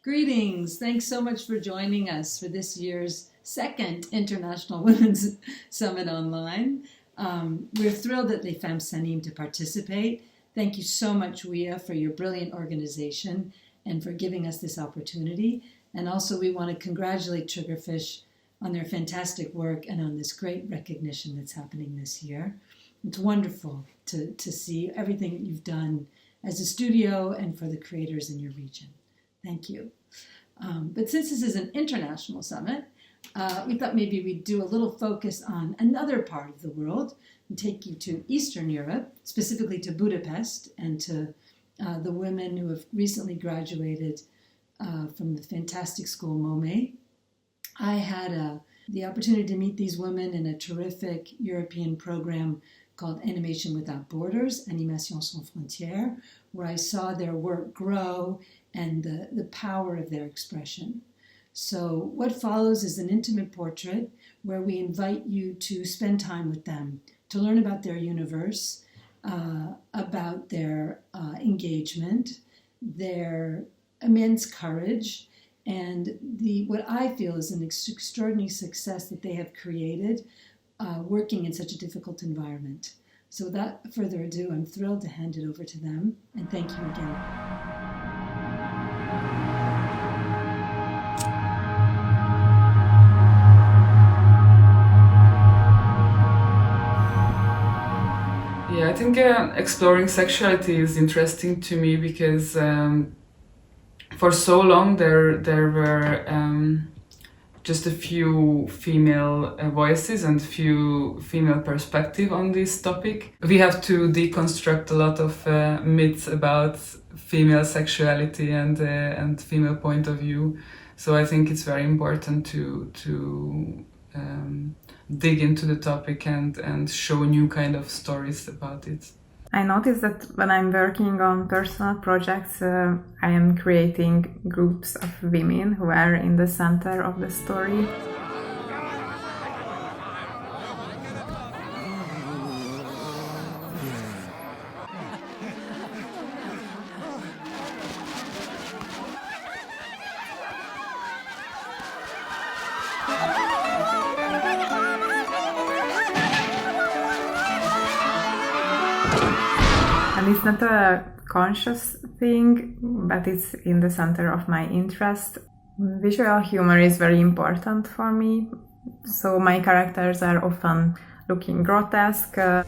Greetings. Thanks so much for joining us for this year's second International Women's Summit Online. We're thrilled at Les Femmes to participate. Thank you so much, WIA, for your brilliant organization and for giving us this opportunity. And also we want to congratulate Triggerfish on their fantastic work and on this great recognition that's happening this year. It's wonderful to see everything that you've done as a studio and for the creators in your region. Thank you. But since this is an international summit, we thought maybe we'd do a little focus on another part of the world and take you to Eastern Europe, specifically to Budapest and to the women who have recently graduated from the fantastic school MOME. I had the opportunity to meet these women in a terrific European program called Animation Without Borders, Animation Sans Frontières, where I saw their work grow and the power of their expression. So what follows is an intimate portrait where we invite you to spend time with them, to learn about their universe, about their engagement, their immense courage, and what I feel is an extraordinary success that they have created working in such a difficult environment. So without further ado, I'm thrilled to hand it over to them, and thank you again. Yeah, I think exploring sexuality is interesting to me because for so long there were just a few female voices and few female perspective on this topic. We have to deconstruct a lot of myths about female sexuality and female point of view. So I think it's very important to dig into the topic and show new kind of stories about it. I noticed that when I'm working on personal projects, I am creating groups of women who are in the center of the story. And it's not a conscious thing, but it's in the center of my interest. Visual humor is very important for me, so my characters are often looking grotesque. 3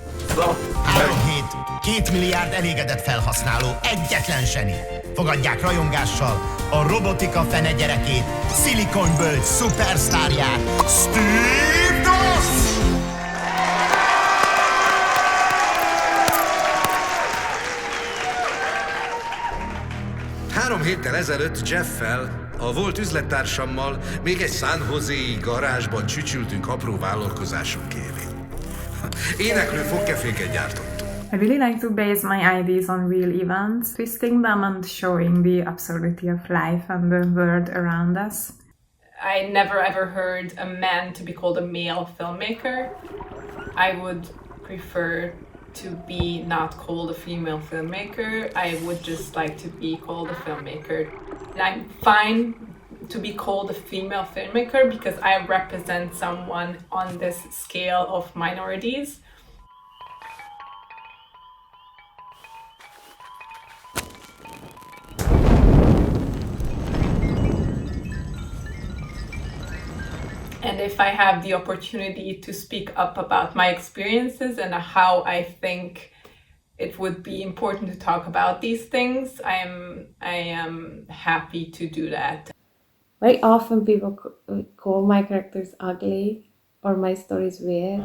hét, 2 milliárd elégedett felhasználó, egyetlen zseni. Fogadják rajongással a robotika fene gyerekét, Silicon Valley szupersztárját, Steve Doss! 3 héttel ezelőtt Jeffel, a volt üzlettársammal még egy San Jose-i garázsban csücsültünk apró vállalkozásunk élén. Éneklő fogkeféket gyártottunk. I really like to base my ideas on real events, twisting them and showing the absurdity of life and the world around us. I never ever heard a man to be called a male filmmaker. I would prefer to be not called a female filmmaker. I would just like to be called a filmmaker. And I'm fine to be called a female filmmaker because I represent someone on this scale of minorities. And if I have the opportunity to speak up about my experiences and how I think it would be important to talk about these things, I am happy to do that. Very often people call my characters ugly or my stories weird.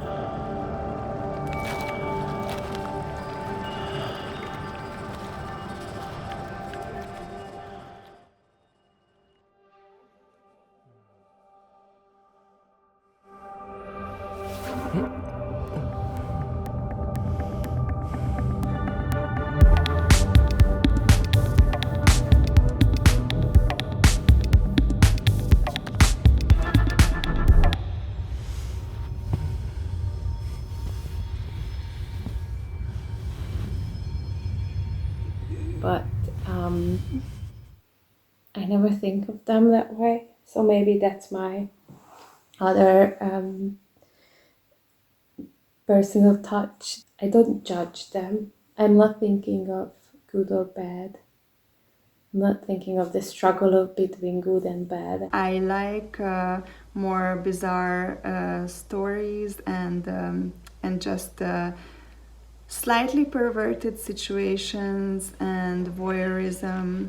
But I never think of them that way. So maybe that's my other personal touch. I don't judge them. I'm not thinking of good or bad. I'm not thinking of the struggle of between good and bad. I like more bizarre stories and just slightly perverted situations and voyeurism.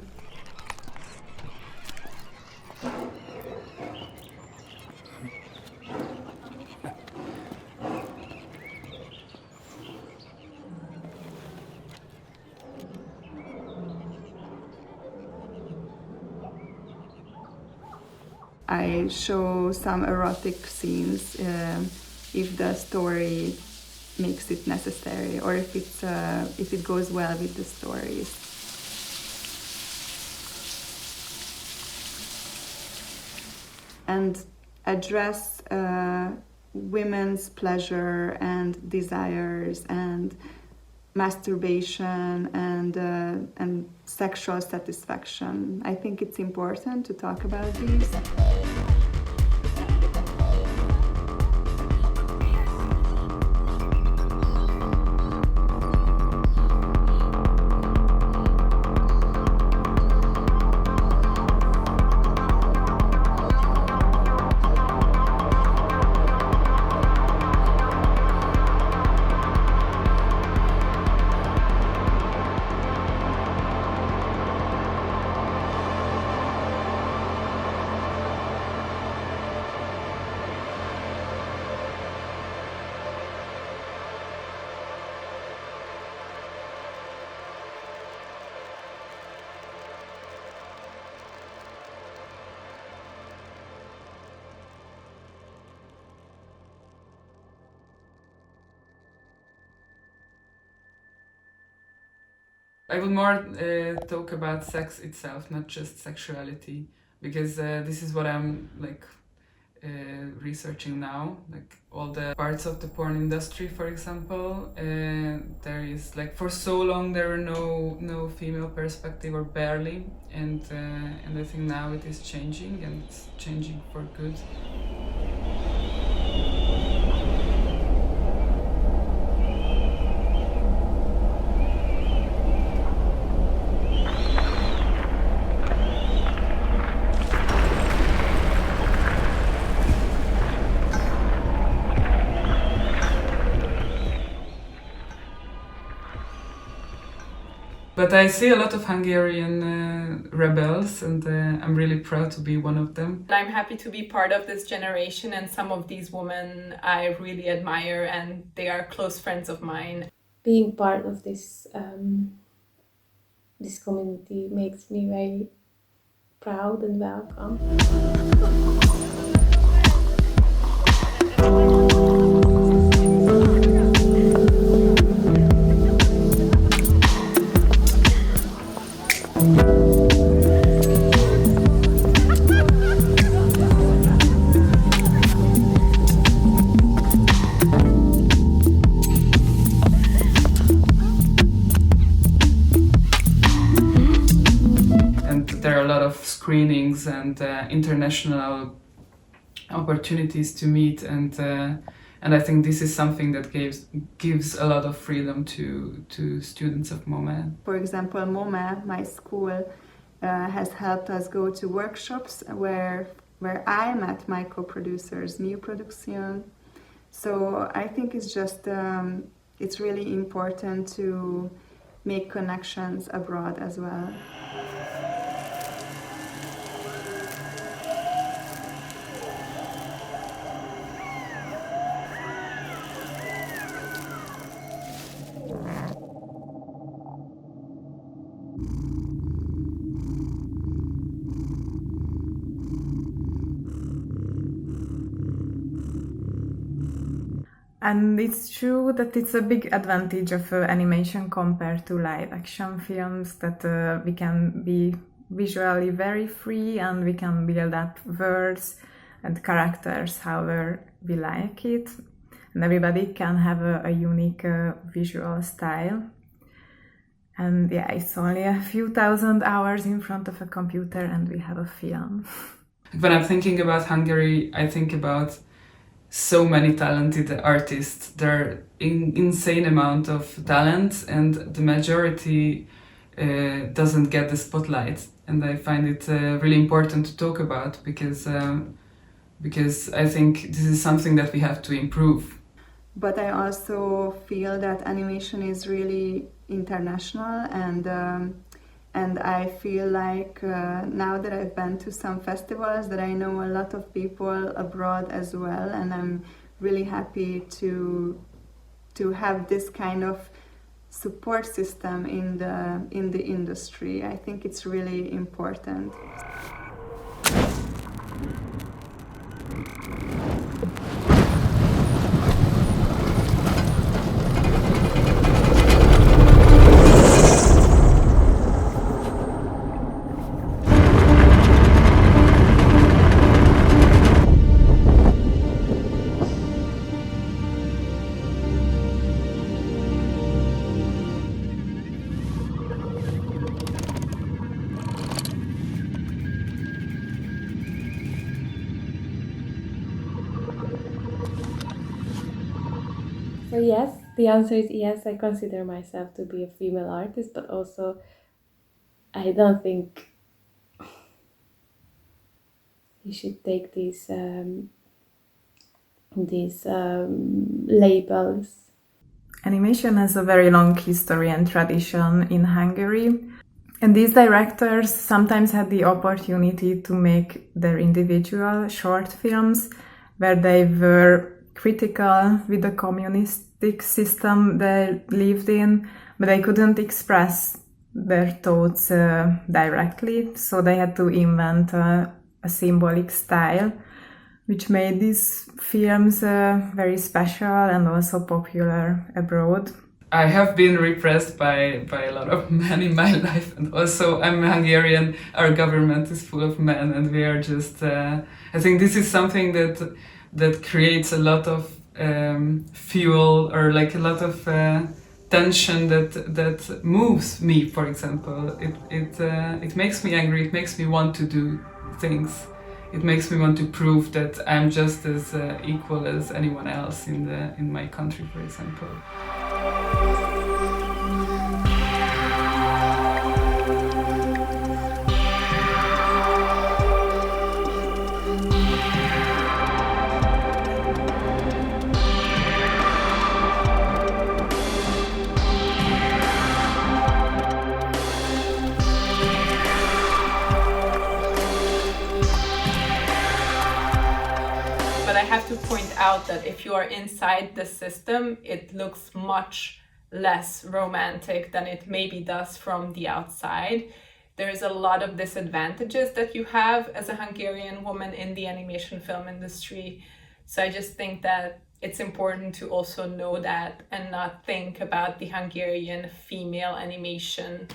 I show some erotic scenes if the story makes it necessary, or if it goes well with the stories. And address women's pleasure and desires and masturbation and sexual satisfaction. I think it's important to talk about these. I would more talk about sex itself, not just sexuality, because this is what I'm researching now, like all the parts of the porn industry, for example. There is for so long there were no female perspective, or barely, and I think now it is changing, and it's changing for good. But I see a lot of Hungarian rebels, and I'm really proud to be one of them. I'm happy to be part of this generation, and some of these women I really admire, and they are close friends of mine. Being part of this this community makes me very proud and welcome. Screenings and international opportunities to meet, and I think this is something that gives a lot of freedom to students of MOME. For example, MOME, my school, has helped us go to workshops where I met my co-producers, New Production. So I think it's just it's really important to make connections abroad as well. And it's true that it's a big advantage of animation compared to live action films, that we can be visually very free and we can build up worlds and characters however we like it. And everybody can have a unique visual style. And yeah, it's only a few thousand hours in front of a computer and we have a film. When I'm thinking about Hungary, I think about so many talented artists. There are insane amount of talent, and the majority doesn't get the spotlight. And I find it really important to talk about because I think this is something that we have to improve. But I also feel that animation is really international, and I feel like now that I've been to some festivals that I know a lot of people abroad as well, and I'm really happy to have this kind of support system in the industry. I think it's really important. So yes, the answer is yes, I consider myself to be a female artist, but also I don't think you should take these labels. Animation has a very long history and tradition in Hungary, and these directors sometimes had the opportunity to make their individual short films where they were critical with the communistic system they lived in, but they couldn't express their thoughts directly, so they had to invent a symbolic style, which made these films very special and also popular abroad. I have been repressed by a lot of men in my life, and also I'm Hungarian, our government is full of men, and we are just, I think this is something that creates a lot of fuel, or like a lot of tension that moves me, for example. It makes me angry, it makes me want to do things. It makes me want to prove that I'm just as equal as anyone else in my country, for example. I have to point out that if you are inside the system, it looks much less romantic than it maybe does from the outside. There's a lot of disadvantages that you have as a Hungarian woman in the animation film industry. So I just think that it's important to also know that and not think about the Hungarian female animation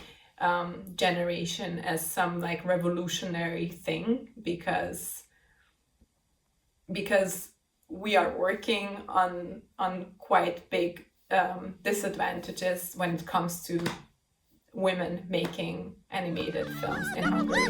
generation as some like revolutionary thing, because we are working on quite big disadvantages when it comes to women making animated films in Hungary.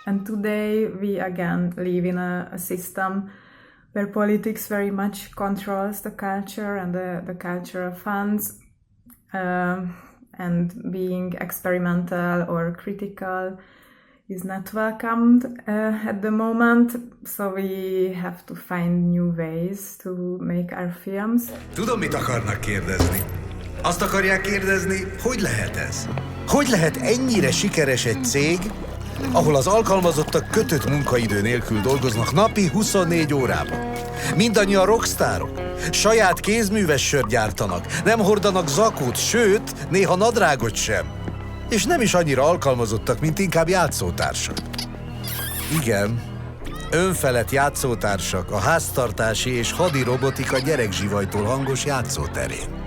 And today we again live in a system where politics very much controls the culture and the cultural funds, and being experimental or critical is not welcomed at the moment, so we have to find new ways to make our films. Tudom, mit akarnak kérdezni. Azt akarják kérdezni, hogy lehet ez? Hogy lehet ennyire sikeres egy cég, ahol az alkalmazottak kötött munkaidő nélkül dolgoznak napi 24 órában. Mindannyian rockstárok. Saját kézműves sört gyártanak, nem hordanak zakót, sőt, néha nadrágot sem. És nem is annyira alkalmazottak, mint inkább játszótársak. Igen, önfelett játszótársak a háztartási és hadi robotika gyerekzsivajtól hangos játszóterén.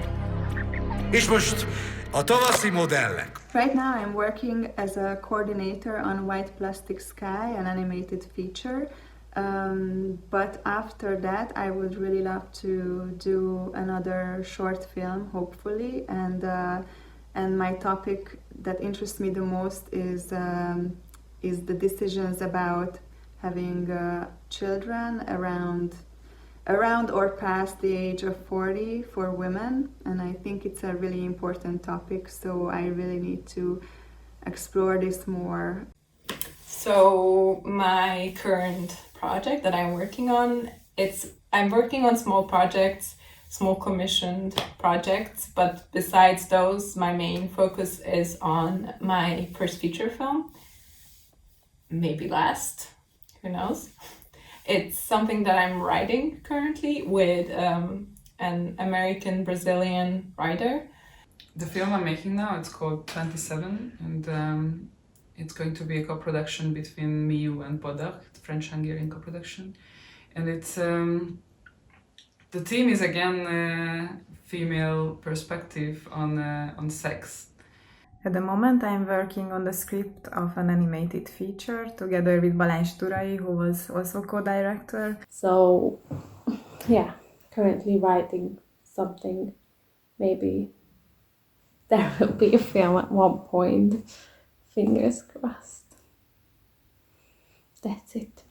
És most a tavaszi modellek. Right now I'm working as a coordinator on White Plastic Sky, an animated feature. But after that, I would really love to do another short film, hopefully. And my topic that interests me the most is the decisions about having children around or past the age of 40 for women. And I think it's a really important topic, so I really need to explore this more. So my current project that I'm working on, I'm working on small projects, small commissioned projects, but besides those, my main focus is on my first feature film, maybe last, who knows. It's something that I'm writing currently with an American-Brazilian writer. The film I'm making now, it's called 27, and it's going to be a co-production between MIU and Podach, the French-Hungarian co-production. And it's the theme is again female perspective on sex. At the moment I'm working on the script of an animated feature together with Balázs Turai, who was also co-director. So, yeah, currently writing something. Maybe there will be a film at one point. Fingers crossed. That's it.